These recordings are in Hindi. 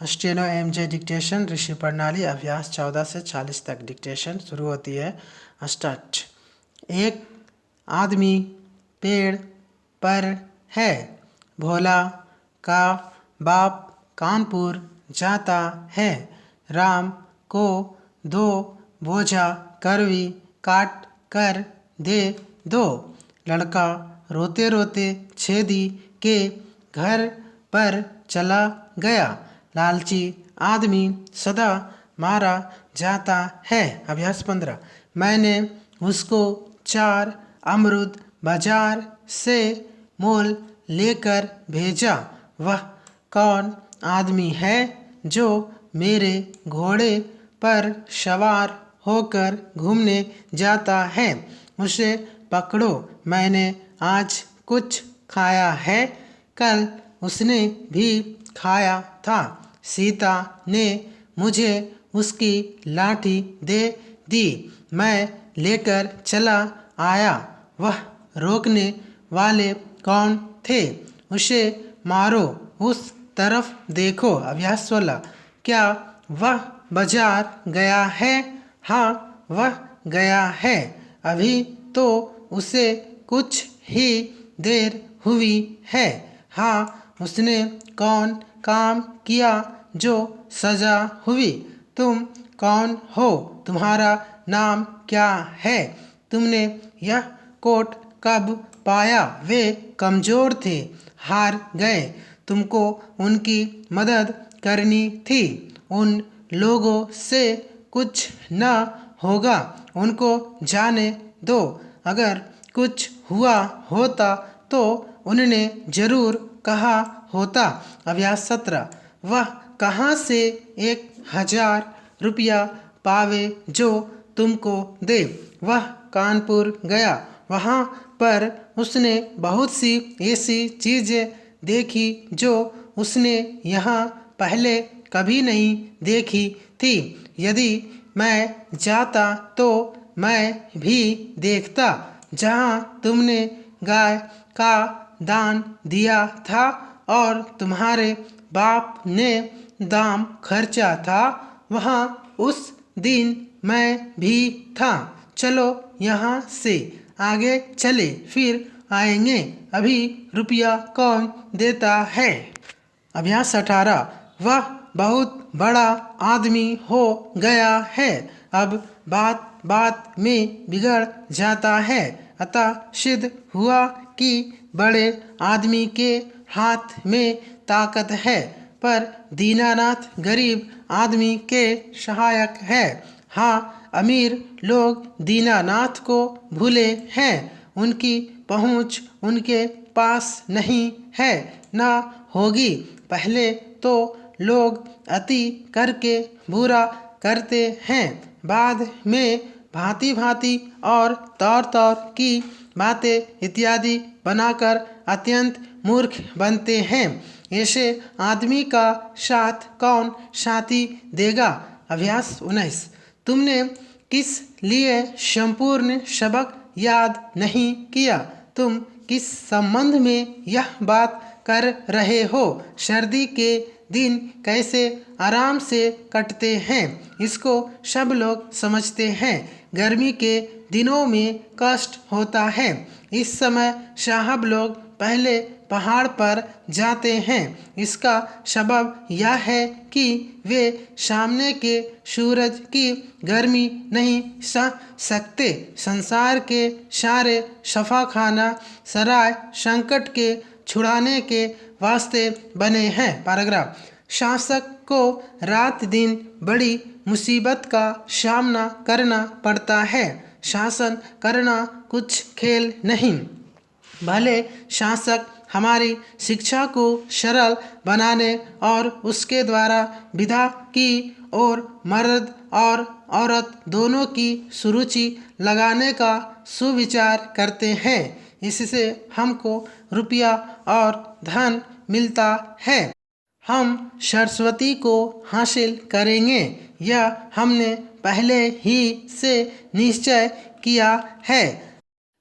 स्टेनो एमजे डिक्टेशन ऋषि प्रणाली अभ्यास 14 से 40 तक डिक्टेशन शुरू होती है। स्टार्ट। एक आदमी पेड़ पर है। भोला का बाप कानपुर जाता है। राम को 2 बोझा करवी काट कर दे दो। लड़का रोते रोते छेदी के घर पर चला गया। लालची आदमी सदा मारा जाता है। अभ्यास 15। मैंने उसको 4 अमरूद बाजार से मोल लेकर भेजा। वह कौन आदमी है जो मेरे घोड़े पर सवार होकर घूमने जाता है? उसे पकड़ो। मैंने आज कुछ खाया है, कल उसने भी खाया था। सीता ने मुझे उसकी लाठी दे दी, मैं लेकर चला आया। वह रोकने वाले कौन थे? उसे मारो, उस तरफ देखो। अभ्यास 16। क्या वह बाजार गया है? हाँ, वह गया है। अभी तो उसे कुछ ही देर हुई है। हाँ, उसने कौन काम किया जो सजा हुई? तुम कौन हो? तुम्हारा नाम क्या है? तुमने यह कोट कब पाया? वे कमजोर थे, हार गए। तुमको उनकी मदद करनी थी। उन लोगों से कुछ न होगा, उनको जाने दो। अगर कुछ हुआ होता तो उन्होंने जरूर कहा होता। अभ्यास 17। वह कहाँ से 1000 रुपया पावे जो तुमको दे? वह कानपुर गया। वहाँ पर उसने बहुत सी ऐसी चीज़ें देखी जो उसने यहाँ पहले कभी नहीं देखी थी। यदि मैं जाता तो मैं भी देखता जहाँ तुमने गाय का दान दिया था और तुम्हारे बाप ने दाम खर्चा था, वहाँ उस दिन मैं भी था। चलो यहाँ से आगे चले, फिर आएंगे। अभी रुपया कौन देता है? अभ्यास 18। वह बहुत बड़ा आदमी हो गया है, अब बात बात में बिगड़ जाता है। अतः सिद्ध हुआ कि बड़े आदमी के हाथ में ताकत है, पर दीनानाथ गरीब आदमी के सहायक है। हाँ, अमीर लोग दीनानाथ को भूले हैं, उनकी पहुँच उनके पास नहीं है, ना होगी। पहले तो लोग अति करके बुरा करते हैं, बाद में भांति भांति और तौर तौर की बातें इत्यादि बनाकर अत्यंत मूर्ख बनते हैं। ऐसे आदमी का साथ कौन साथी देगा? अभ्यास 19। तुमने किस लिए संपूर्ण सबक याद नहीं किया? तुम किस संबंध में यह बात कर रहे हो? सर्दी के दिन कैसे आराम से कटते हैं, इसको सब लोग समझते हैं। गर्मी के दिनों में कष्ट होता है। इस समय साहब लोग पहले पहाड़ पर जाते हैं। इसका सबब यह है कि वे सामने के सूरज की गर्मी नहीं सह सकते। संसार के सारे सफाखाना सराय संकट के छुड़ाने के वास्ते बने हैं। पैराग्राफ। शासक को रात दिन बड़ी मुसीबत का सामना करना पड़ता है। शासन करना कुछ खेल नहीं। भले शासक हमारी शिक्षा को सरल बनाने और उसके द्वारा विधा की और मर्द और औरत दोनों की सुरुचि लगाने का सुविचार करते हैं, इससे हमको रुपया और धन मिलता है। हम सरस्वती को हासिल करेंगे, यह हमने पहले ही से निश्चय किया है।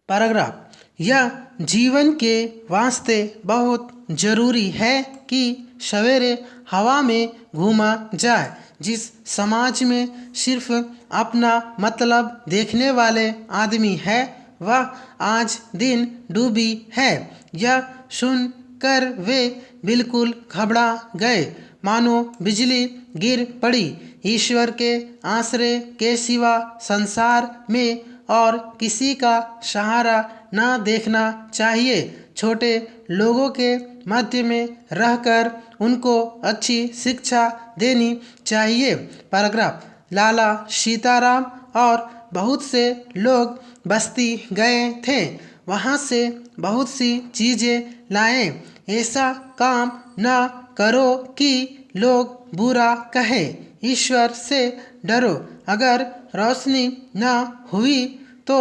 पैराग्राफ। यह जीवन के वास्ते बहुत जरूरी है कि सवेरे हवा में घूमा जाए। जिस समाज में सिर्फ अपना मतलब देखने वाले आदमी है वह आज दिन डूबी है। यह सुनकर वे बिल्कुल घबरा गए, मानो बिजली गिर पड़ी। ईश्वर के आश्रय के सिवा संसार में और किसी का सहारा न देखना चाहिए। छोटे लोगों के मध्य में रहकर उनको अच्छी शिक्षा देनी चाहिए। पैराग्राफ। लाला सीताराम और बहुत से लोग बस्ती गए थे, वहाँ से बहुत सी चीज़ें लाए। ऐसा काम न करो कि लोग बुरा कहे। ईश्वर से डरो। अगर रोशनी न हुई तो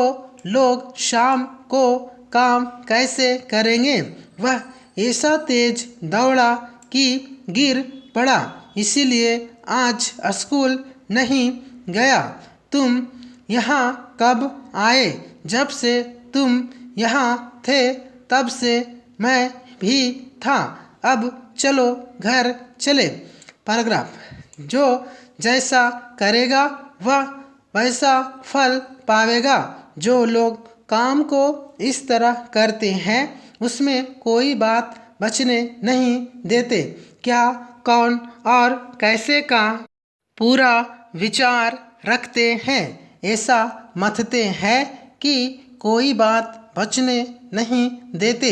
लोग शाम को काम कैसे करेंगे। वह ऐसा तेज दौड़ा कि गिर पड़ा, इसीलिए आज स्कूल नहीं गया। तुम यहाँ कब आए? जब से तुम यहाँ थे तब से मैं भी था। अब चलो घर चले। पैराग्राफ। जो जैसा करेगा वह वैसा फल पावेगा। जो लोग काम को इस तरह करते हैं उसमें कोई बात बचने नहीं देते। क्या, कौन और कैसे का पूरा विचार रखते हैं। ऐसा मथते हैं कि कोई बात बचने नहीं देते।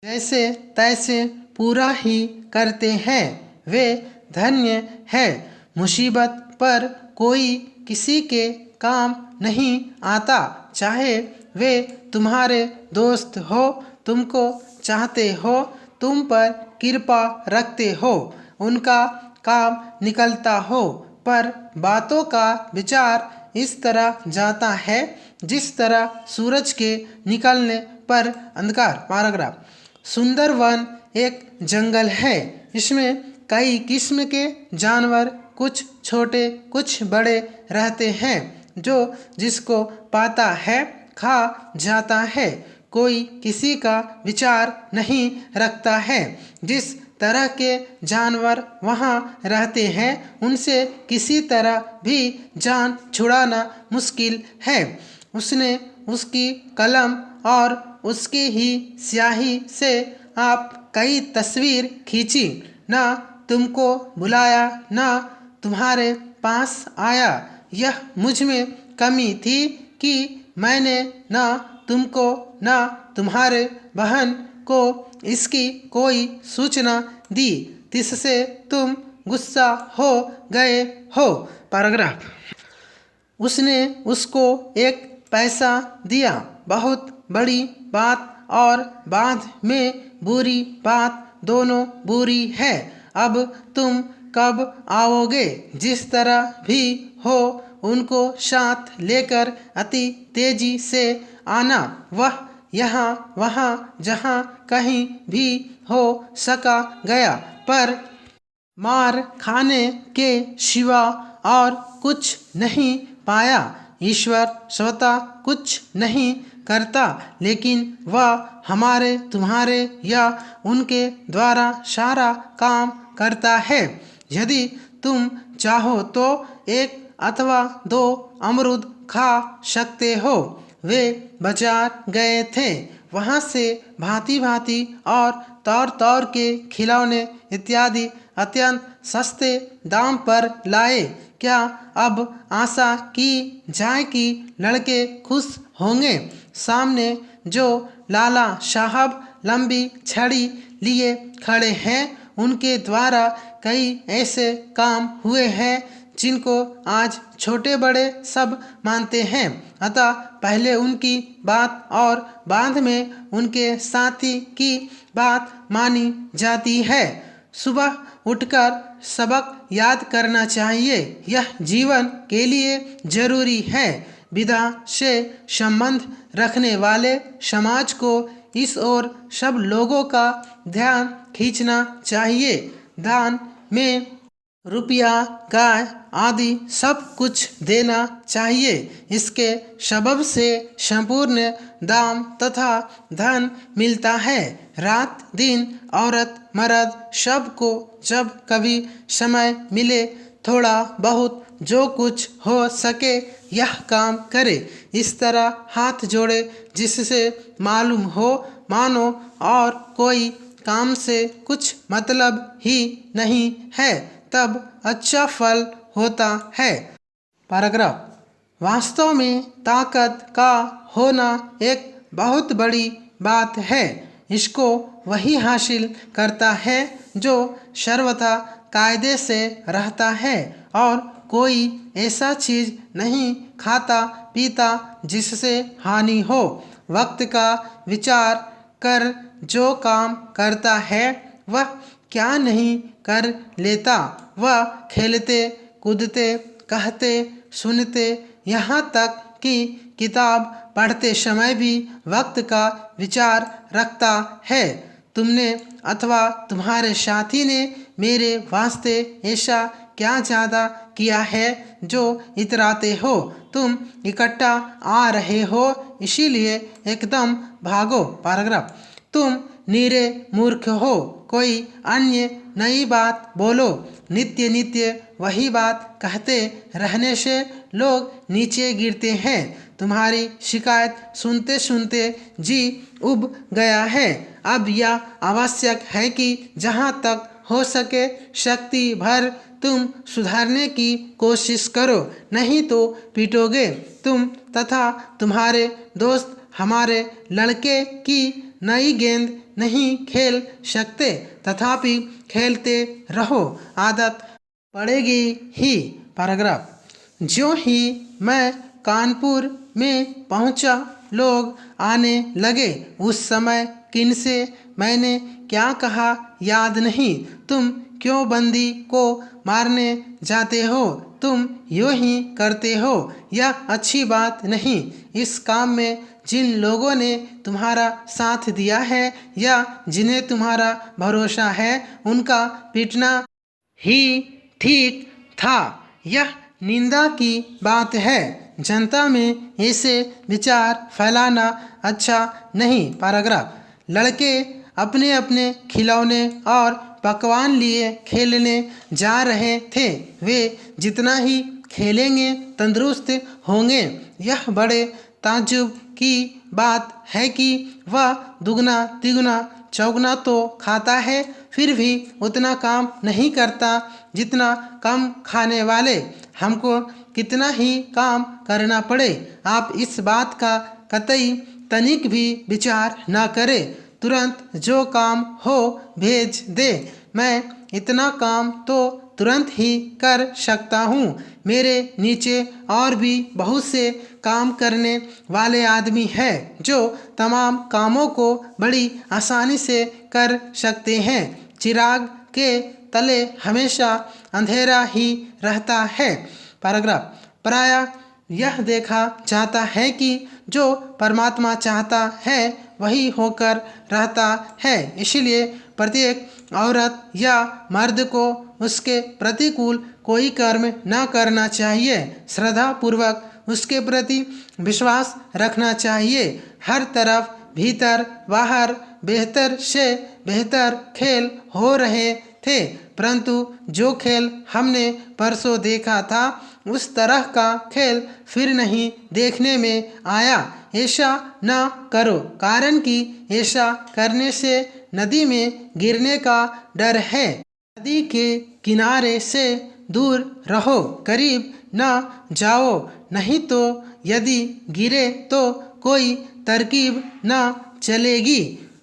जैसे तैसे पूरा ही करते हैं, वे धन्य है। मुसीबत पर कोई किसी के काम नहीं आता, चाहे वे तुम्हारे दोस्त हो, तुमको चाहते हो, तुम पर कृपा रखते हो, उनका काम निकलता हो, पर बातों का विचार इस तरह जाता है जिस तरह सूरज के निकलने पर अंधकार। पैराग्राफ। सुंदरवन एक जंगल है। इसमें कई किस्म के जानवर, कुछ छोटे कुछ बड़े रहते हैं। जो जिसको पाता है खा जाता है। कोई किसी का विचार नहीं रखता है। जिस तरह के जानवर वहाँ रहते हैं उनसे किसी तरह भी जान छुड़ाना मुश्किल है। उसने उसकी कलम और उसकी ही स्याही से आप कई तस्वीर खींची, ना तुमको बुलाया ना तुम्हारे पास आया। यह मुझ में कमी थी कि मैंने ना तुमको ना तुम्हारे बहन को इसकी कोई सूचना दी, जिससे तुम गुस्सा हो गए हो। पैराग्राफ। उसने उसको एक पैसा दिया। बहुत बड़ी बात और बाद में बुरी बात दोनों बुरी है। अब तुम कब आओगे? जिस तरह भी हो उनको साथ लेकर अति तेजी से आना। वह यहाँ वहाँ जहाँ कहीं भी हो सका गया, पर मार खाने के सिवा और कुछ नहीं पाया। ईश्वर स्वतः कुछ नहीं करता, लेकिन वह हमारे तुम्हारे या उनके द्वारा सारा काम करता है। यदि तुम चाहो तो एक अथवा दो अमरूद खा सकते हो। वे बाजार गए थे, वहाँ से भांति भांति और तौर तौर के खिलौने इत्यादि अत्यंत सस्ते दाम पर लाए। क्या अब आशा की जाए कि लड़के खुश होंगे? सामने जो लाला साहब लंबी छड़ी लिए खड़े हैं, उनके द्वारा कई ऐसे काम हुए हैं जिनको आज छोटे बड़े सब मानते हैं। अतः पहले उनकी बात और बाद में उनके साथी की बात मानी जाती है। सुबह उठकर सबक याद करना चाहिए, यह जीवन के लिए जरूरी है। विधा से संबंध रखने वाले समाज को इस ओर सब लोगों का ध्यान खींचना चाहिए। दान में रुपया, गाय आदि सब कुछ देना चाहिए। इसके सबब से संपूर्ण दाम तथा धन मिलता है। रात दिन औरत मर्द सबको जब कभी समय मिले थोड़ा बहुत जो कुछ हो सके यह काम करे। इस तरह हाथ जोड़े जिससे मालूम हो मानो और कोई काम से कुछ मतलब ही नहीं है, तब अच्छा फल होता है। पैराग्राफ। वास्तव में ताकत का होना एक बहुत बड़ी बात है। इसको वही हासिल करता है जो सर्वथा कायदे से रहता है और कोई ऐसा चीज नहीं खाता पीता जिससे हानि हो। वक्त का विचार कर जो काम करता है वह क्या नहीं कर लेता। वह खेलते कूदते कहते सुनते यहाँ तक कि किताब पढ़ते समय भी वक्त का विचार रखता है। तुमने अथवा तुम्हारे साथी ने मेरे वास्ते ऐसा क्या ज़्यादा किया है जो इतराते हो। तुम इकट्ठा आ रहे हो इसीलिए एकदम भागो। पैराग्राफ। तुम नीरे मूर्ख हो, कोई अन्य नई बात बोलो। नित्य नित्य वही बात कहते रहने से लोग नीचे गिरते हैं। तुम्हारी शिकायत सुनते सुनते जी उब गया है। अब यह आवश्यक है कि जहाँ तक हो सके शक्ति भर तुम सुधारने की कोशिश करो, नहीं तो पीटोगे तुम तथा तुम्हारे दोस्त हमारे लड़के की नई गेंद नहीं खेल सकते, तथापि खेलते रहो, आदत पड़ेगी ही। पैराग्राफ। ज्यों ही मैं कानपुर में पहुंचा लोग आने लगे। उस समय किनसे मैंने क्या कहा याद नहीं। तुम क्यों बंदी को मारने जाते हो? तुम यूं ही करते हो, यह अच्छी बात नहीं। इस काम में जिन लोगों ने तुम्हारा साथ दिया है या जिन्हें तुम्हारा भरोसा है उनका पीटना ही ठीक था। यह निंदा की बात है। जनता में ऐसे विचार फैलाना अच्छा नहीं। पैराग्राफ। लड़के अपने अपने खिलौने और पकवान लिए खेलने जा रहे थे। वे जितना ही खेलेंगे तंदुरुस्त होंगे। यह बड़े ताज्जुब की बात है कि वह दुगना तिगुना चौगुना तो खाता है फिर भी उतना काम नहीं करता जितना कम खाने वाले। हमको कितना ही काम करना पड़े आप इस बात का कतई तनिक भी विचार न करें। तुरंत जो काम हो भेज दे। मैं इतना काम तो तुरंत ही कर सकता हूँ। मेरे नीचे और भी बहुत से काम करने वाले आदमी हैं जो तमाम कामों को बड़ी आसानी से कर सकते हैं। चिराग के तले हमेशा अंधेरा ही रहता है। पैराग्राफ। प्रायः यह देखा जाता है कि जो परमात्मा चाहता है वही होकर रहता है। इसलिए प्रत्येक औरत या मर्द को उसके प्रतिकूल कोई कर्म न करना चाहिए। श्रद्धा पूर्वक उसके प्रति विश्वास रखना चाहिए। हर तरफ भीतर बाहर बेहतर से बेहतर खेल हो रहे थे, परंतु जो खेल हमने परसों देखा था उस तरह का खेल फिर नहीं देखने में आया। ऐसा न करो, कारण कि ऐसा करने से नदी में गिरने का डर है। नदी के किनारे से दूर रहो, करीब न जाओ, नहीं तो यदि गिरे तो कोई तरकीब न चलेगी।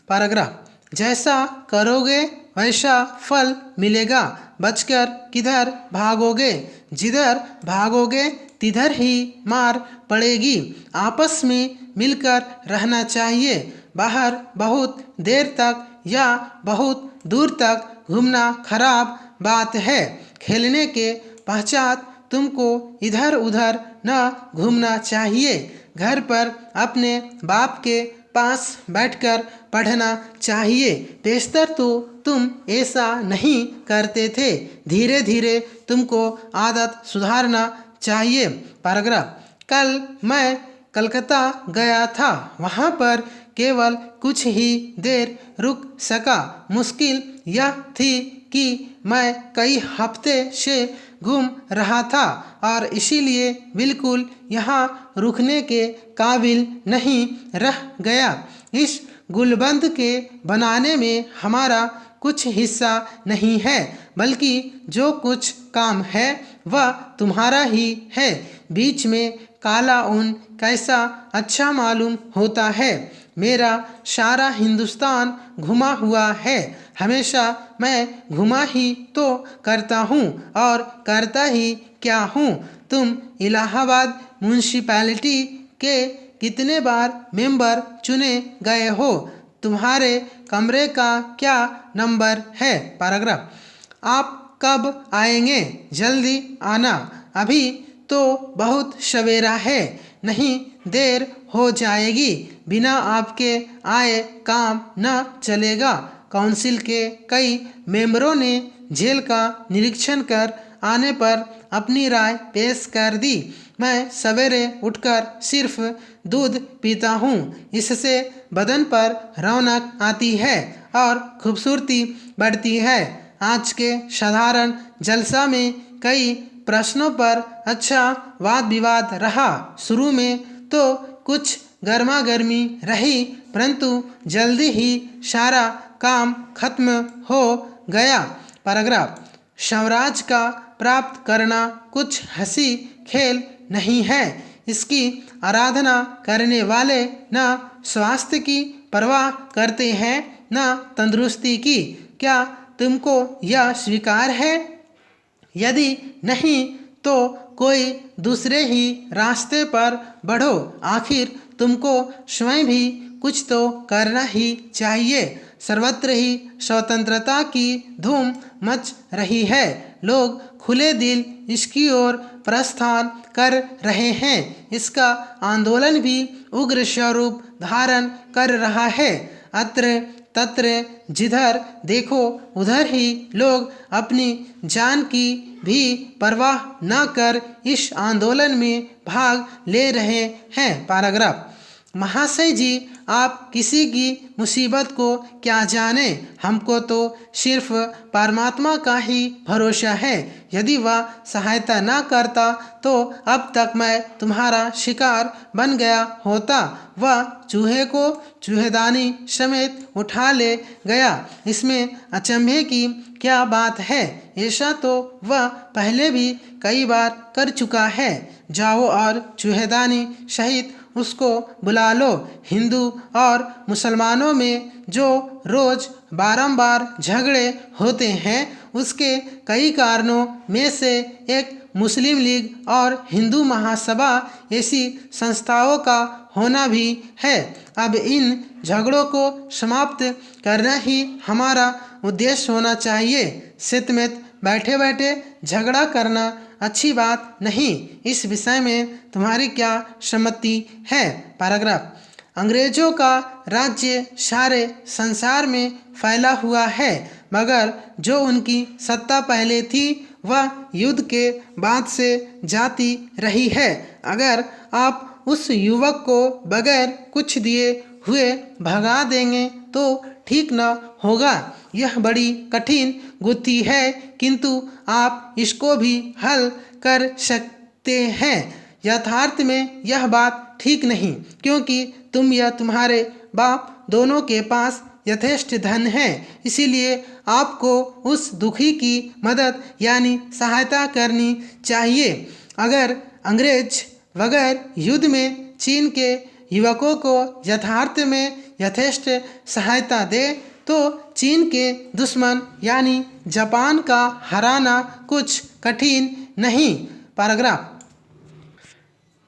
पैराग्राफ। जैसा करोगे वैसा फल मिलेगा। बचकर किधर भागोगे? जिधर भागोगे तिधर ही मार पड़ेगी। आपस में मिलकर रहना चाहिए। बाहर बहुत देर तक या बहुत दूर तक घूमना खराब बात है। खेलने के पश्चात तुमको इधर उधर न घूमना चाहिए। घर पर अपने बाप के पास बैठकर पढ़ना चाहिए। बेशतर तो तुम ऐसा नहीं करते थे। धीरे धीरे तुमको आदत सुधारना चाहिए। पैराग्राफ। कल मैं कलकत्ता गया था। वहाँ पर केवल कुछ ही देर रुक सका। मुश्किल यह थी कि मैं कई हफ्ते से घूम रहा था और इसीलिए बिल्कुल यहाँ रुकने के काबिल नहीं रह गया। इस गुलबंद के बनाने में हमारा कुछ हिस्सा नहीं है, बल्कि जो कुछ काम है वह तुम्हारा ही है। बीच में काला ऊन कैसा अच्छा मालूम होता है। मेरा सारा हिंदुस्तान घुमा हुआ है। हमेशा मैं घुमा ही तो करता हूँ और करता ही क्या हूँ। तुम इलाहाबाद म्यूनिसिपैलिटी के कितने बार मेंबर चुने गए हो? तुम्हारे कमरे का क्या नंबर है? पैराग्राफ। आप कब आएंगे? जल्दी आना, अभी तो बहुत सवेरा है, नहीं देर हो जाएगी। बिना आपके आए काम न चलेगा। काउंसिल के कई मेंबरों ने जेल का निरीक्षण कर आने पर अपनी राय पेश कर दी। मैं सवेरे उठकर सिर्फ दूध पीता हूँ। इससे बदन पर रौनक आती है और खूबसूरती बढ़ती है। आज के साधारण जलसा में कई प्रश्नों पर अच्छा वाद विवाद रहा। शुरू में तो कुछ गर्मा गर्मी रही, परंतु जल्दी ही सारा काम खत्म हो गया। पैराग्राफ। स्वराज का प्राप्त करना कुछ हंसी खेल नहीं है। इसकी आराधना करने वाले न स्वास्थ्य की परवाह करते हैं न तंदुरुस्ती की। क्या तुमको यह स्वीकार है? यदि नहीं तो कोई दूसरे ही रास्ते पर बढ़ो। आखिर तुमको स्वयं भी कुछ तो करना ही चाहिए। सर्वत्र ही स्वतंत्रता की धूम मच रही है। लोग खुले दिल इसकी ओर प्रस्थान कर रहे हैं। इसका आंदोलन भी उग्र स्वरूप धारण कर रहा है। अत्र तत्र जिधर देखो उधर ही लोग अपनी जान की भी परवाह न कर इस आंदोलन में भाग ले रहे हैं। पैराग्राफ। महाशय जी, आप किसी की मुसीबत को क्या जाने? हमको तो सिर्फ परमात्मा का ही भरोसा है। यदि वह सहायता न करता तो अब तक मैं तुम्हारा शिकार बन गया होता। वह चूहे को चूहेदानी समेत उठा ले गया। इसमें अचंभे की क्या बात है? ऐसा तो वह पहले भी कई बार कर चुका है। जाओ और चूहेदानी सहित उसको बुला लो। हिंदू और मुसलमानों में जो रोज बारंबार झगड़े होते हैं, उसके कई कारणों में से एक मुस्लिम लीग और हिंदू महासभा ऐसी संस्थाओं का होना भी है। अब इन झगड़ों को समाप्त करना ही हमारा उद्देश्य होना चाहिए। सितमित बैठे बैठे झगड़ा करना अच्छी बात नहीं। इस विषय में तुम्हारी क्या सम्मति है? पैराग्राफ। अंग्रेजों का राज्य सारे संसार में फैला हुआ है, मगर जो उनकी सत्ता पहले थी वह युद्ध के बाद से जाती रही है। अगर आप उस युवक को बगैर कुछ दिए हुए भगा देंगे तो ठीक न होगा। यह बड़ी कठिन गुत्थी है, किंतु आप इसको भी हल कर सकते हैं। यथार्थ में यह बात ठीक नहीं, क्योंकि तुम या तुम्हारे बाप दोनों के पास यथेष्ट धन है। इसीलिए आपको उस दुखी की मदद यानी सहायता करनी चाहिए। अगर अंग्रेज बगैर युद्ध में चीन के युवकों को यथार्थ में यथेष्ट सहायता दे तो चीन के दुश्मन यानी जापान का हराना कुछ कठिन नहीं। पैराग्राफ।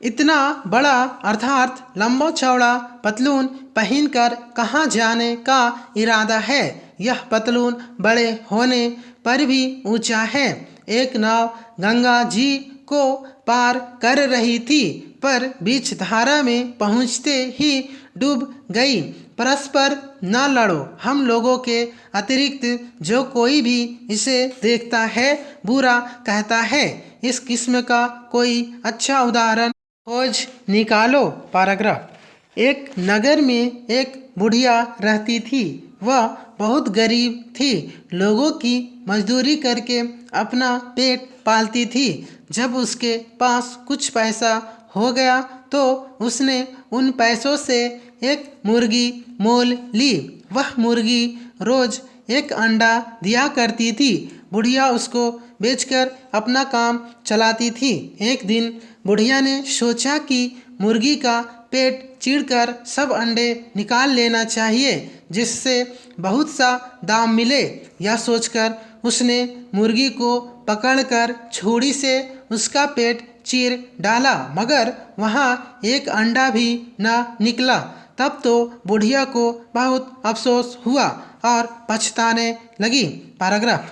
इतना बड़ा अर्थात लंबा चौड़ा पतलून पहनकर कहाँ जाने का इरादा है? यह पतलून बड़े होने पर भी ऊंचा है। एक नाव गंगा जी को पार कर रही थी, पर बीच धारा में पहुँचते ही डूब गई। परस्पर न लड़ो, हम लोगों के अतिरिक्त जो कोई भी इसे देखता है बुरा कहता है। इस किस्म का कोई अच्छा उदाहरण खोज निकालो। पैराग्राफ। एक नगर में एक बुढ़िया रहती थी। वह बहुत गरीब थी, लोगों की मजदूरी करके अपना पेट पालती थी। जब उसके पास कुछ पैसा हो गया तो उसने उन पैसों से एक मुर्गी मोल ली। वह मुर्गी रोज एक अंडा दिया करती थी। बुढ़िया उसको बेचकर अपना काम चलाती थी। एक दिन बुढ़िया ने सोचा कि मुर्गी का पेट चीरकर सब अंडे निकाल लेना चाहिए, जिससे बहुत सा दाम मिले। यह सोचकर उसने मुर्गी को पकड़कर छुरी से उसका पेट चीर डाला, मगर वहाँ एक अंडा भी न निकला। तब तो बुढ़िया को बहुत अफसोस हुआ और पछताने लगी। पैराग्राफ।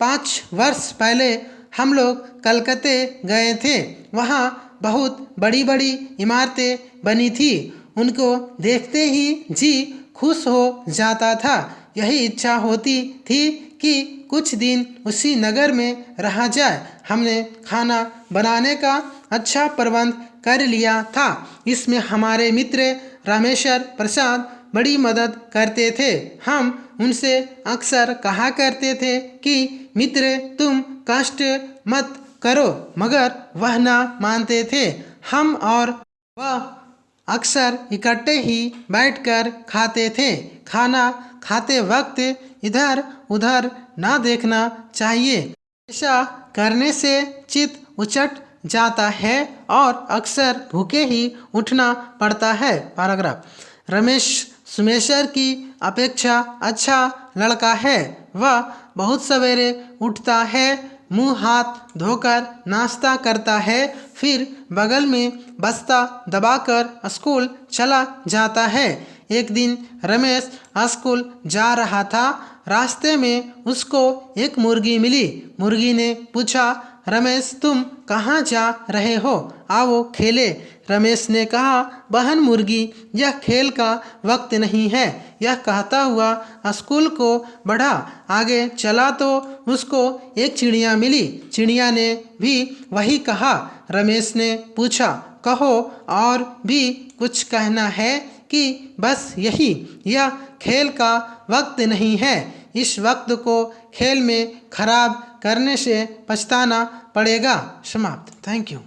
5 वर्ष पहले हम लोग कलकत्ते गए थे। वहाँ बहुत बड़ी बड़ी इमारतें बनी थी। उनको देखते ही जी खुश हो जाता था। यही इच्छा होती थी कि कुछ दिन उसी नगर में रहा जाए। हमने खाना बनाने का अच्छा प्रबंध कर लिया था। इसमें हमारे मित्र रामेश्वर प्रसाद बड़ी मदद करते थे। हम उनसे अक्सर कहा करते थे कि मित्र तुम कष्ट मत करो, मगर वह ना मानते थे। हम और वह अक्सर इकट्ठे ही बैठकर खाते थे। खाना खाते वक्त इधर उधर ना देखना चाहिए। ऐसा करने से चित्त उचट जाता है और अक्सर भूखे ही उठना पड़ता है। पैराग्राफ। रमेश सुमेश्वर की अपेक्षा अच्छा लड़का है। वह बहुत सवेरे उठता है, मुंह हाथ धोकर नाश्ता करता है, फिर बगल में बस्ता दबाकर स्कूल चला जाता है। एक दिन रमेश स्कूल जा रहा था। रास्ते में उसको एक मुर्गी मिली। मुर्गी ने पूछा, रमेश तुम कहाँ जा रहे हो, आओ खेले। रमेश ने कहा, बहन मुर्गी, यह खेल का वक्त नहीं है। यह कहता हुआ स्कूल को बढ़ा। आगे चला तो उसको एक चिड़िया मिली। चिड़िया ने भी वही कहा। रमेश ने पूछा, कहो और भी कुछ कहना है कि बस यही? यह खेल का वक्त नहीं है। इस वक्त को खेल में खराब करने से पछताना पड़ेगा। समाप्त। Thank you.